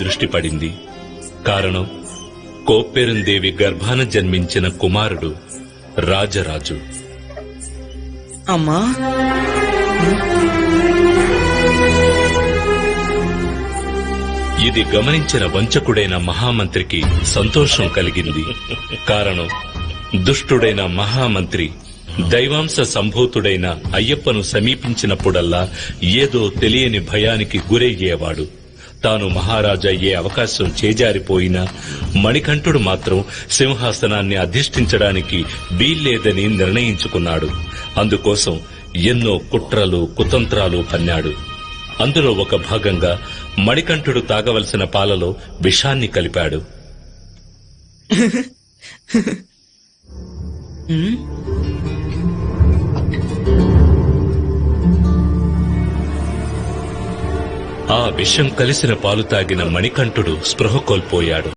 దృష్టి పడింది. కారణం కోప్పెరుందేవి గర్భాన జన్మించిన కుమారుడు రాజరాజు. అమ్మా, ఇది గమనించిన వంచకుడైన మహామంత్రికి సంతోషం కలిగింది. కారణం దుష్టుడైన మహామంత్రి దైవాంశ సంభూతుడైన అయ్యప్పను సమీపించినప్పుడల్లా ఏదో తెలియని భయానికి గురయ్యేవాడు. తాను మహారాజయ్యే అవకాశం చేజారిపోయినా మణికంఠుడు మాత్రం సింహాసనాన్ని అధిష్ఠించడానికి వీల్లేదని నిర్ణయించుకున్నాడు. అందుకోసం ఎన్నో కుట్రలు కుతంత్రాలు పన్నాడు. అందులో ఒక భాగంగా మణికంఠుడు తాగవలసిన పాలలో విషాన్ని కలిపాడు. ఆ విషం కలిసిన పాలు తాగిన మణికంఠుడు స్పృహ కోల్పోయాడు.